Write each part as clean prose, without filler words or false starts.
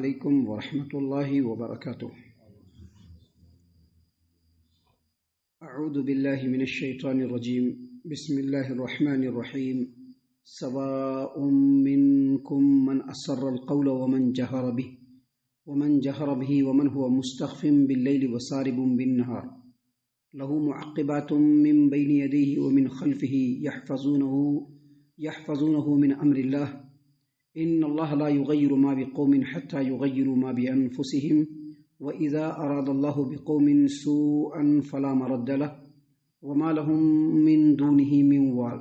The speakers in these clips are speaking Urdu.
عليكم ورحمة الله وبركاته. أعوذ بالله من الشيطان الرجيم. بسم الله الرحمن الرحيم. سواء منكم من أسر القول ومن جهر به ومن هو مستخف بالليل وسارب بالنهار له معقبات من بين يديه ومن خلفه يحفظونه من أمر الله إن الله لا يغير ما بقوم حتى يغيروا ما بأنفسهم وإذا أراد الله بقوم سوءا فلا مرد له وما لهم من دونه من وال.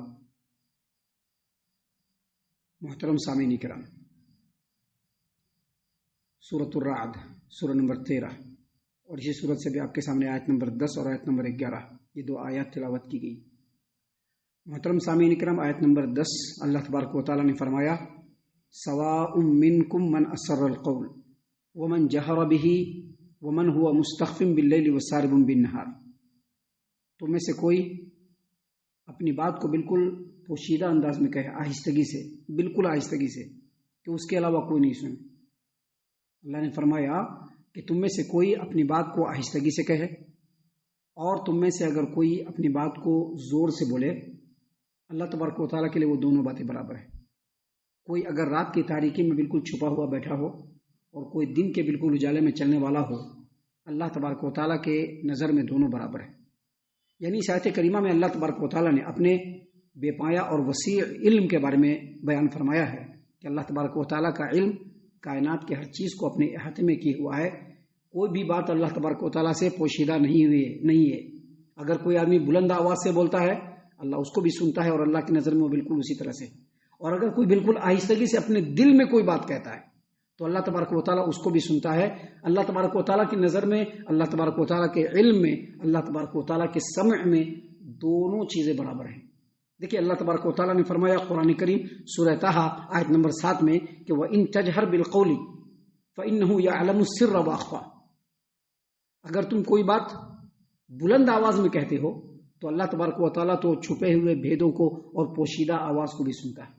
محترم سامعین کرام، سورۃ الرعد سورہ نمبر 13 اور اسی سورت سے بھی آپ کے سامنے آیت نمبر 10 اور آیت نمبر 11 یہ دو آیات تلاوت کی گئی. محترم سامعین کرام، آیت نمبر 10 اللہ تبارک و تعالیٰ نے فرمایا سواء منکم من اسر القول ومن جہر به ومن هو مستخف باللیل وسارب بالنہار. تو میں سے کوئی اپنی بات کو بالکل پوشیدہ انداز میں کہے، آہستگی سے، بالکل آہستگی سے، کہ اس کے علاوہ کوئی نہیں سنے. اللہ نے فرمایا کہ تم میں سے کوئی اپنی بات کو آہستگی سے کہے، اور تم میں سے اگر کوئی اپنی بات کو زور سے بولے. اللہ تبارک و تعالیٰ کے لیے وہ دونوں باتیں برابر ہیں. کوئی اگر رات کی تاریکی میں بالکل چھپا ہوا بیٹھا ہو اور کوئی دن کے بالکل اجالے میں چلنے والا ہو، اللہ تبارک و تعالیٰ کے نظر میں دونوں برابر ہیں. یعنی اس آیت کریمہ میں اللہ تبارک و تعالیٰ نے اپنے بے پایا اور وسیع علم کے بارے میں بیان فرمایا ہے کہ اللہ تبارک و تعالیٰ کا علم کائنات کے ہر چیز کو اپنے احاطے میں کیے ہوا ہے. کوئی بھی بات اللہ تبارک و تعالیٰ سے پوشیدہ نہیں ہے. اگر کوئی آدمی بلند آواز سے بولتا ہے، اللہ اس کو بھی سنتا ہے، اور اللہ کی نظر میں وہ بالکل اسی طرح سے. اور اگر کوئی بالکل آہستگی سے اپنے دل میں کوئی بات کہتا ہے تو اللہ تبارک و تعالیٰ اس کو بھی سنتا ہے. اللہ تبارک و تعالیٰ کی نظر میں، اللہ تبارک و تعالیٰ کے علم میں، اللہ تبارک و تعالیٰ کے سمع میں دونوں چیزیں برابر ہیں. دیکھیے اللہ تبارک و تعالیٰ نے فرمایا قرآن کریم سورہ طٰہٰ آیت نمبر 7 میں کہ وَإِن تَجْهَرْ بِالْقَوْلِ فَإِنَّهُ يَعْلَمُ السِّرَّ وَأَخْفَى. اگر تم کوئی بات بلند آواز میں کہتے ہو تو اللہ تبارک و تعالیٰ تو چھپے ہوئے بھیدوں کو اور پوشیدہ آواز کو بھی سنتا ہے.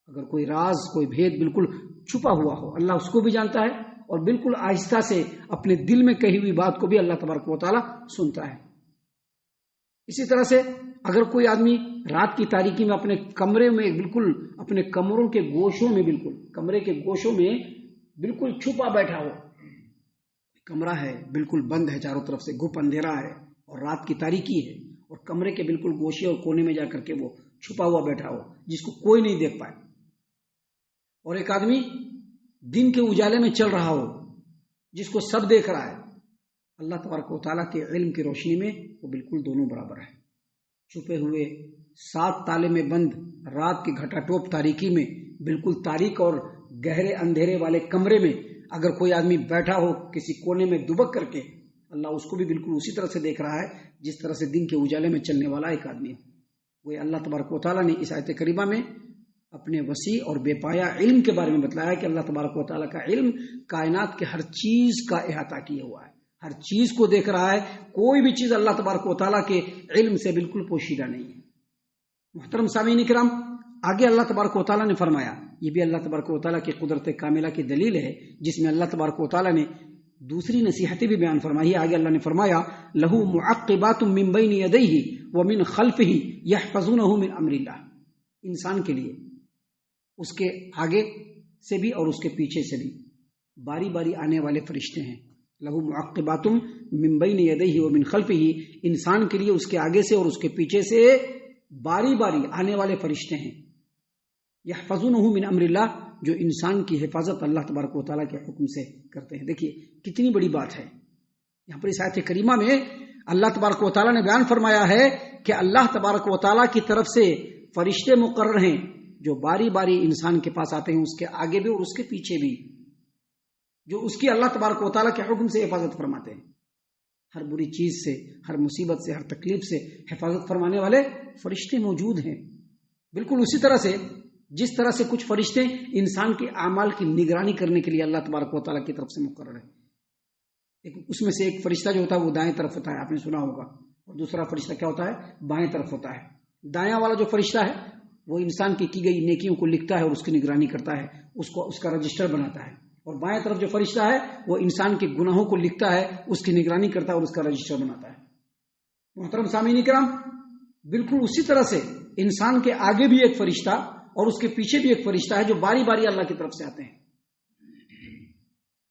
اگر کوئی راز، کوئی بھید بالکل چھپا ہوا ہو، اللہ اس کو بھی جانتا ہے، اور بالکل آہستہ سے اپنے دل میں کہی ہوئی بات کو بھی اللہ تبارک و تعالیٰ سنتا ہے. اسی طرح سے اگر کوئی آدمی رات کی تاریکی میں اپنے کمرے میں بالکل، اپنے کمروں کے گوشوں میں، بالکل کمرے کے گوشوں میں بالکل چھپا بیٹھا ہو، کمرہ ہے بالکل بند ہے، چاروں طرف سے گھپ اندھیرا ہے اور رات کی تاریکی ہے، اور کمرے کے بالکل گوشے اور کونے میں جا کر کے وہ چھپا ہوا بیٹھا ہو جس کو کوئی نہیں دیکھ پائے. اور ایک آدمی دن کے اجالے میں چل رہا ہو جس کو سب دیکھ رہا ہے. اللہ تبارک و تعالیٰ کے علم کی روشنی میں وہ بالکل دونوں برابر ہے. چھپے ہوئے 7 تالے میں بند رات کی گھٹا ٹوپ تاریکی میں، بالکل تاریک اور گہرے اندھیرے والے کمرے میں اگر کوئی آدمی بیٹھا ہو کسی کونے میں دبک کر کے، اللہ اس کو بھی بالکل اسی طرح سے دیکھ رہا ہے جس طرح سے دن کے اجالے میں چلنے والا ایک آدمی ہے. وہ اللہ تبارک و تعالیٰ نے اس آیت کریمہ میں اپنے وسیع اور بے پایا علم کے بارے میں بتلایا کہ اللہ تبارک و تعالیٰ کا علم کائنات کے ہر چیز کا احاطہ کیا ہوا ہے، ہر چیز کو دیکھ رہا ہے. کوئی بھی چیز اللہ تبارک و تعالیٰ کے علم سے بالکل پوشیدہ نہیں ہے. محترم سامعین کرام، آگے اللہ تبارک و تعالیٰ نے فرمایا، یہ بھی اللہ تبارک و تعالیٰ کی قدرت کاملہ کی دلیل ہے جس میں اللہ تبارک و تعالیٰ نے دوسری نصیحتیں بھی بیان فرمائی. آگے اللہ نے فرمایا لہو معقبات من بین یدیہ ومن خلفہ یحفظونہ من امر اللہ. انسان کے لیے اس کے آگے سے بھی اور اس کے پیچھے سے بھی باری باری آنے والے فرشتے ہیں. لہو معقبات من بین یدیہ ومن خلفہ، انسان کے لیے اس کے آگے سے اور اس کے پیچھے سے باری باری آنے والے فرشتے ہیں. یحفظونہ من امر اللہ، جو انسان کی حفاظت اللہ تبارک و تعالیٰ کے حکم سے کرتے ہیں. دیکھیے کتنی بڑی بات ہے. یہاں پر اس آیت کریمہ میں اللہ تبارک و تعالیٰ نے بیان فرمایا ہے کہ اللہ تبارک و تعالیٰ کی طرف سے فرشتے مقرر ہیں جو باری باری انسان کے پاس آتے ہیں، اس کے آگے بھی اور اس کے پیچھے بھی، جو اس کی اللہ تبارک و تعالیٰ کے حکم سے حفاظت فرماتے ہیں. ہر بری چیز سے، ہر مصیبت سے، ہر تکلیف سے حفاظت فرمانے والے فرشتے موجود ہیں. بالکل اسی طرح سے جس طرح سے کچھ فرشتے انسان کے اعمال کی نگرانی کرنے کے لیے اللہ تبارک و تعالیٰ کی طرف سے مقرر ہے. اس میں سے ایک فرشتہ جو ہوتا ہے وہ دائیں طرف ہوتا ہے، آپ نے سنا ہوگا، اور دوسرا فرشتہ کیا ہوتا ہے؟ بائیں طرف ہوتا ہے. دایاں والا جو فرشتہ ہے وہ انسان کی گئی نیکیوں کو لکھتا ہے اور اس کی نگرانی کرتا ہے، اس کا رجسٹر بناتا ہے. اور بائیں طرف جو فرشتہ ہے وہ انسان کے گناہوں کو لکھتا ہے، اس کی نگرانی کرتا ہے اور اس کا رجسٹر بناتا ہے۔ محترم سامعین کرام، بالکل اسی طرح سے انسان کے آگے بھی ایک فرشتہ اور اس کے پیچھے بھی ایک فرشتہ ہے جو باری باری اللہ کی طرف سے آتے ہیں،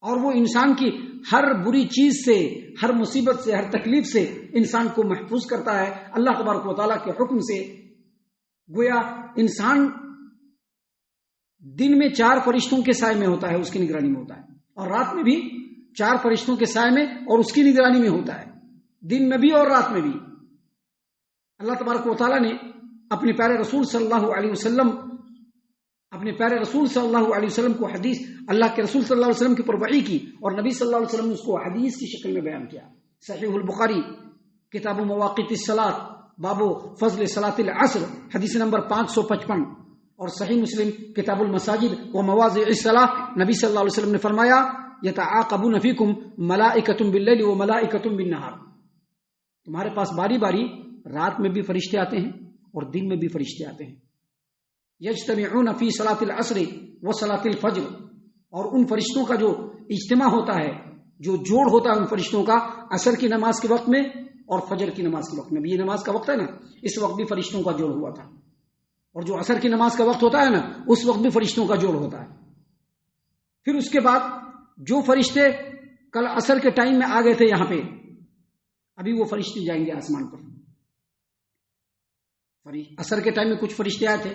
اور وہ انسان کی ہر بری چیز سے، ہر مصیبت سے، ہر تکلیف سے انسان کو محفوظ کرتا ہے اللہ تبارک و تعالیٰ کے حکم سے۔ گویا انسان دن میں 4 فرشتوں کے سائے میں ہوتا ہے، اس کی نگرانی میں ہوتا ہے، اور رات میں بھی 4 فرشتوں کے سائے میں اور اس کی نگرانی میں ہوتا ہے، دن میں بھی اور رات میں بھی۔ اللہ تبارک و تعالیٰ نے اپنے پیارے رسول صلی اللہ علیہ وسلم کو حدیث، اللہ کے رسول صلی اللہ علیہ وسلم کی پر وحی کی، اور نبی صلی اللہ علیہ وسلم نے اس کو حدیث کی شکل میں بیان کیا۔ صحیح البخاری کتاب مواقیت الصلاۃ باب فضل صلاۃ العصر حدیث نمبر 555، اور صحیح مسلم کتاب المساجد و مواضع الصلاۃ نبی صلی اللہ علیہ وسلم نے فرمایا یتعاقبون فیکم ملائکۃ باللیل و ملائکۃ بالنہار، تمہارے پاس باری باری رات میں بھی فرشتے آتے ہیں اور دن میں بھی فرشتے آتے ہیں۔ یجتمعون فی صلاۃ العصر و صلاۃ الفجر، اور ان فرشتوں کا جو اجتماع ہوتا ہے، جو جوڑ ہوتا ہے ان فرشتوں کا عصر کی نماز کے وقت میں اور فجر کی نماز کے وقت میں بھی، یہ نماز کا وقت ہے نا، اس وقت بھی فرشتوں کا جوڑ ہوا تھا، اور جو عصر کی نماز کا وقت ہوتا ہے نا، اس وقت بھی فرشتوں کا جوڑ ہوتا ہے۔ پھر اس کے بعد جو فرشتے کل عصر کے ٹائم میں آ گئے تھے یہاں پہ، ابھی وہ فرشتے جائیں گے آسمان پر۔ عصر کے ٹائم میں کچھ فرشتے آئے تھے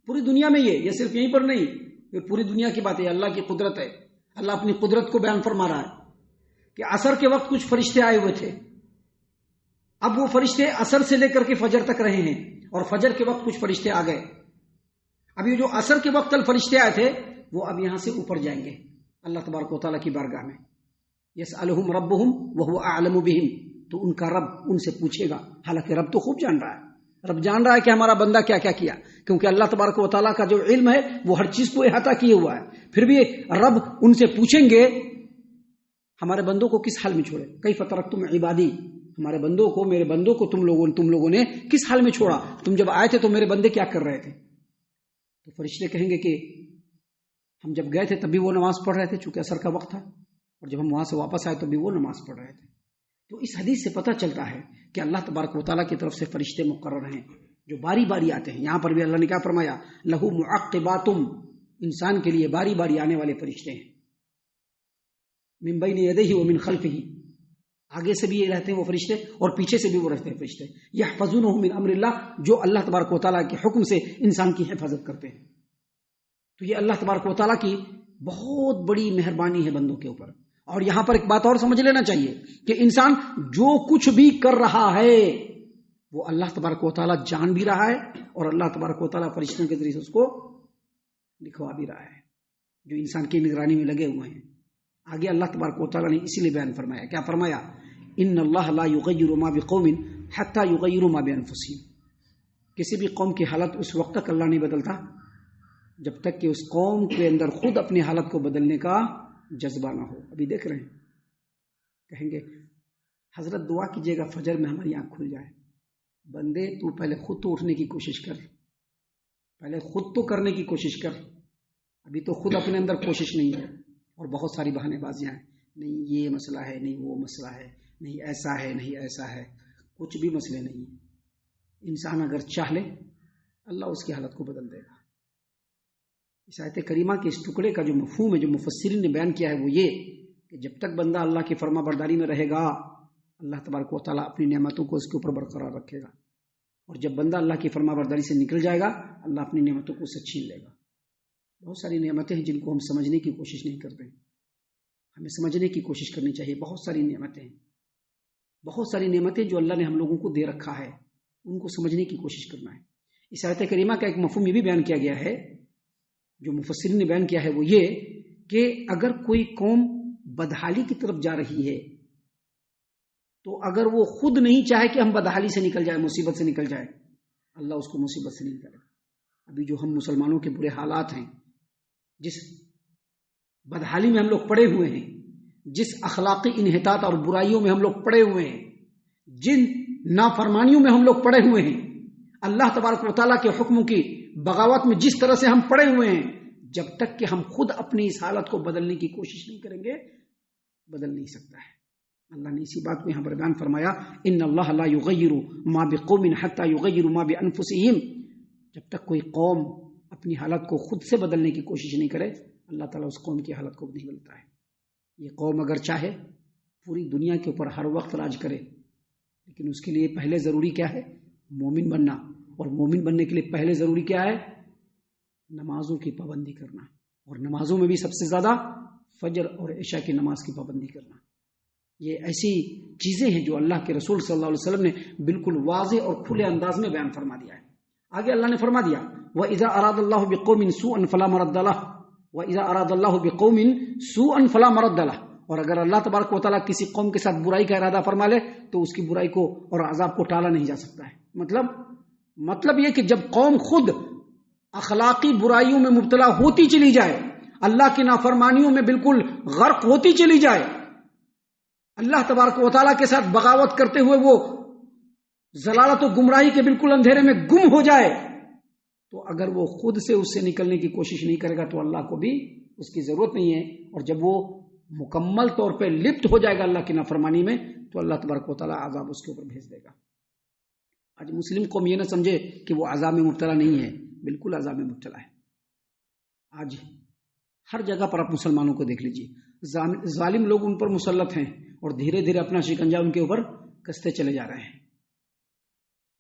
پوری دنیا میں، یہ صرف یہیں پر نہیں، یہ پوری دنیا کی بات ہے، اللہ کی قدرت ہے، اللہ اپنی قدرت کو بیان فرما رہا ہے کہ عصر کے وقت کچھ فرشتے آئے ہوئے تھے، اب وہ فرشتے عصر سے لے کر کے فجر تک رہے ہیں، اور فجر کے وقت کچھ فرشتے آ گئے۔ اب یہ جو عصر کے وقت کل فرشتے آئے تھے وہ اب یہاں سے اوپر جائیں گے اللہ تبارک و تعالیٰ کی بارگاہ میں، یسألہم ربہم وہو اعلم بہم، تو ان کا رب ان سے پوچھے گا، حالانکہ رب تو خوب جان رہا ہے، رب جان رہا ہے کہ ہمارا بندہ کیا کیا کیا، کیونکہ اللہ تبارک و تعالیٰ کا جو علم ہے وہ ہر چیز کو احاطہ کیے ہوا ہے۔ پھر بھی رب ان سے پوچھیں گے ہمارے بندوں کو کس حال میں چھوڑے، کیف ترکتم عبادی، ہمارے بندوں کو، میرے بندوں کو تم لوگوں نے کس حال میں چھوڑا، تم جب آئے تھے تو میرے بندے کیا کر رہے تھے؟ تو فرشتے کہیں گے کہ ہم جب گئے تھے تب بھی وہ نماز پڑھ رہے تھے، چونکہ عصر کا وقت تھا، اور جب ہم وہاں سے واپس آئے تو بھی وہ نماز پڑھ رہے تھے۔ تو اس حدیث سے پتہ چلتا ہے کہ اللہ تبارک و تعالیٰ کی طرف سے فرشتے مقرر ہیں جو باری باری آتے ہیں۔ یہاں پر بھی اللہ نے کیا فرمایا، لہو معقباتم، انسان کے لیے باری باری آنے والے فرشتے ہیں، من بین یدیہ ومن خلفہ، آگے سے بھی یہ رہتے ہیں وہ فرشتے اور پیچھے سے بھی وہ رہتے ہیں فرشتے، یحفظونہ من امر اللہ، جو اللہ تبارک و تعالیٰ کے حکم سے انسان کی حفاظت کرتے ہیں۔ تو یہ اللہ تبارک و تعالیٰ کی بہت بڑی مہربانی ہے بندوں کے اوپر۔ اور یہاں پر ایک بات اور سمجھ لینا چاہیے کہ انسان جو کچھ بھی کر رہا ہے وہ اللہ تبارک و تعالیٰ جان بھی رہا ہے، اور اللہ تبارک و تعالیٰ فرشتوں کے ذریعے سے اس کو لکھوا بھی رہا ہے، جو انسان کی نگرانی میں لگے ہوئے ہیں۔ آگے اللہ تبارک و تعالیٰ نے اسی لیے بیان فرمایا، کیا فرمایا، ان اللہ لا یغیر ما بقوم حتی یغیروا ما بانفسہم، کسی بھی قوم کی حالت اس وقت تک اللہ نہیں بدلتا جب تک کہ اس قوم کے اندر خود اپنی حالت کو بدلنے کا جذبہ نہ ہو۔ ابھی دیکھ رہے ہیں، کہیں گے حضرت دعا کیجیے گا فجر میں ہماری آنکھ کھل جائے۔ بندے تو پہلے خود تو اٹھنے کی کوشش کر، پہلے خود تو کرنے کی کوشش کر، ابھی تو خود اپنے اندر کوشش نہیں ہے، اور بہت ساری بہانے بازیاں ہیں، نہیں یہ مسئلہ ہے، نہیں وہ مسئلہ ہے، نہیں ایسا ہے، نہیں ایسا ہے، کچھ بھی مسئلے نہیں ہیں۔ انسان اگر چاہ لے اللہ اس کی حالت کو بدل دے گا۔ اس آیت کریمہ کے اس ٹکڑے کا جو مفہوم ہے، جو مفسرین نے بیان کیا ہے، وہ یہ کہ جب تک بندہ اللہ کی فرما برداری میں رہے گا اللہ تبارک و تعالیٰ اپنی نعمتوں کو اس کے اوپر برقرار رکھے گا، اور جب بندہ اللہ کی فرما برداری سے نکل جائے گا اللہ اپنی نعمتوں کو اس سے چھین لے گا۔ بہت ساری نعمتیں ہیں جن کو ہم سمجھنے کی کوشش نہیں کرتے، ہمیں سمجھنے کی کوشش کرنی چاہیے۔ بہت ساری نعمتیں ہیں، بہت ساری نعمتیں جو اللہ نے ہم لوگوں کو دے رکھا ہے، ان کو سمجھنے کی کوشش کرنا ہے۔ اس آیت کریمہ کا ایک مفہوم یہ بھی بیان کیا گیا ہے، جو مفسرین نے بیان کیا ہے، وہ یہ کہ اگر کوئی قوم بدحالی کی طرف جا رہی ہے تو اگر وہ خود نہیں چاہے کہ ہم بدحالی سے نکل جائے، مصیبت سے نکل جائے، اللہ اس کو مصیبت سے نہیں کرے۔ ابھی جو ہم مسلمانوں کے برے حالات ہیں، جس بدحالی میں ہم لوگ پڑے ہوئے ہیں، جس اخلاقی انحطاط اور برائیوں میں ہم لوگ پڑے ہوئے ہیں، جن نافرمانیوں میں ہم لوگ پڑے ہوئے ہیں، اللہ تبارک و تعالیٰ کے حکموں کی بغاوت میں جس طرح سے ہم پڑے ہوئے ہیں، جب تک کہ ہم خود اپنی اس حالت کو بدلنے کی کوشش نہیں کریں گے بدل نہیں سکتا ہے۔ اللہ نے اسی بات کو یہاں پر بیان فرمایا، ان اللہ لا یغیر ما بقوم حتی یغیروا ما بانفسہم، جب تک کوئی قوم اپنی حالت کو خود سے بدلنے کی کوشش نہیں کرے اللہ تعالیٰ اس قوم کی حالت کو نہیں بدلتا ہے۔ یہ قوم اگر چاہے پوری دنیا کے اوپر ہر وقت راج کرے، لیکن اس کے لیے پہلے ضروری کیا ہے؟ مومن بننا، اور مومن بننے کے لیے پہلے ضروری کیا ہے؟ نمازوں کی پابندی کرنا، اور نمازوں میں بھی سب سے زیادہ فجر اور عشاء کی نماز کی پابندی کرنا۔ یہ ایسی چیزیں ہیں جو اللہ کے رسول صلی اللہ علیہ وسلم نے بالکل واضح اور کھلے انداز میں بیان فرما دیا ہے۔ آگے اللہ نے فرما دیا وَإِذَا أَرَادَ اللَّهُ بِقَوْمٍ سُوءًا فَلَا مَرَدَّ لَهُ وَإِذَا أَرَادَ اللَّهُ بِقَوْمٍ سُوءًا فَلَا مَرَدَّ لَهُ، اور اگر اللہ تبارک و تعالیٰ کسی قوم کے ساتھ برائی کا ارادہ فرما لے تو اس کی برائی کو اور عذاب کو ٹالا نہیں جا سکتا ہے۔ مطلب یہ کہ جب قوم خود اخلاقی برائیوں میں مبتلا ہوتی چلی جائے، اللہ کی نافرمانیوں میں بالکل غرق ہوتی چلی جائے، اللہ تبارک و تعالیٰ کے ساتھ بغاوت کرتے ہوئے وہ ضلالت و گمراہی کے بالکل اندھیرے میں گم ہو جائے، تو اگر وہ خود سے اس سے نکلنے کی کوشش نہیں کرے گا تو اللہ کو بھی اس کی ضرورت نہیں ہے، اور جب وہ مکمل طور پہ لپت ہو جائے گا اللہ کی نافرمانی میں تو اللہ تبارک و تعالیٰ عذاب اس کے اوپر بھیج دے گا۔ آج مسلم قوم یہ نہ سمجھے کہ وہ عذاب میں مبتلا نہیں ہے، بالکل عذاب میں مبتلا ہے۔ آج ہر جگہ پر آپ مسلمانوں کو دیکھ لیجیے، ظالم لوگ ان پر مسلط ہیں اور دھیرے دھیرے اپنا شکنجہ ان کے اوپر کستے چلے جا رہے ہیں۔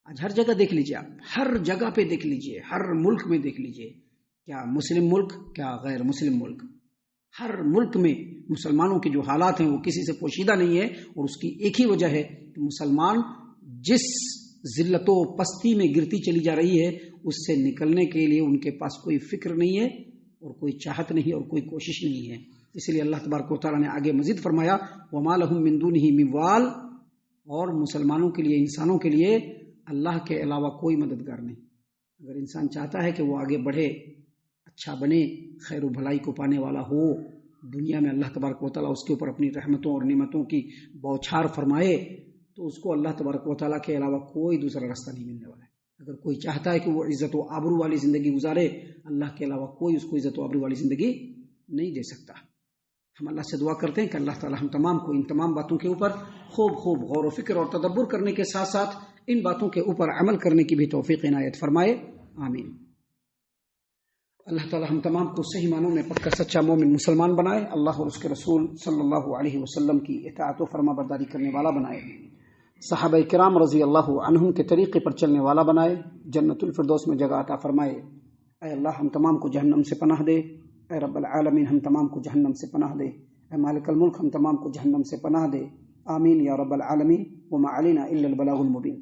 آج ہر جگہ دیکھ لیجیے، آپ ہر جگہ پہ دیکھ لیجیے، ہر ملک میں دیکھ لیجیے، کیا مسلم ملک کیا غیر مسلم ملک، ہر ملک میں مسلمانوں کے جو حالات ہیں وہ کسی سے پوشیدہ نہیں ہے، اور اس کی ایک ہی وجہ ہے کہ مسلمان جس ذلت و پستی میں گرتی چلی جا رہی ہے اس سے نکلنے کے لیے ان کے پاس کوئی فکر نہیں ہے اور کوئی چاہت نہیں اور کوئی کوشش نہیں ہے۔ اس لیے اللہ تبارک و تعالیٰ نے آگے مزید فرمایا وَمَا لَهُم مِّن دُونِهِ مِن وَالٍ، اور مسلمانوں کے لیے، انسانوں کے لیے اللہ کے علاوہ کوئی مددگار نہیں۔ اگر انسان چاہتا ہے کہ وہ آگے بڑھے، اچھا بنے، خیر و بھلائی کو پانے والا ہو، دنیا میں اللہ تبارک و تعالیٰ اس کے اوپر اپنی رحمتوں اور نعمتوں کی بوچھار فرمائے، تو اس کو اللہ تبارک و تعالیٰ کے علاوہ کوئی دوسرا راستہ نہیں ملنے والا ہے۔ اگر کوئی چاہتا ہے کہ وہ عزت و آبرو والی زندگی گزارے، اللہ کے علاوہ کوئی اس کو عزت و آبرو والی زندگی نہیں دے سکتا۔ ہم اللہ سے دعا کرتے ہیں کہ اللہ تعالیٰ ہم تمام کو ان تمام باتوں کے اوپر خوب غور و فکر اور تدبر کرنے کے ساتھ ساتھ ان باتوں کے اوپر عمل کرنے کی بھی توفیق عنایت فرمائے، آمین۔ اللہ تعالیٰ ہم تمام کو صحیح معنوں میں پکا سچا مومن مسلمان بنائے، اللہ اور اس کے رسول صلی اللہ علیہ وسلم کی اطاعت و فرما برداری کرنے والا بنائے، صحابہ کرام رضی اللہ عنہم کے طریقے پر چلنے والا بنائے، جنت الفردوس میں جگہ عطا فرمائے۔ اے اللہ ہم تمام کو جہنم سے پناہ دے، اے رب العالمین ہم تمام کو جہنم سے پناہ دے، اے مالک الملک ہم تمام کو جہنم سے پناہ دے، آمین یا رب العالمین۔ وما علینا الا البلاغ المبین۔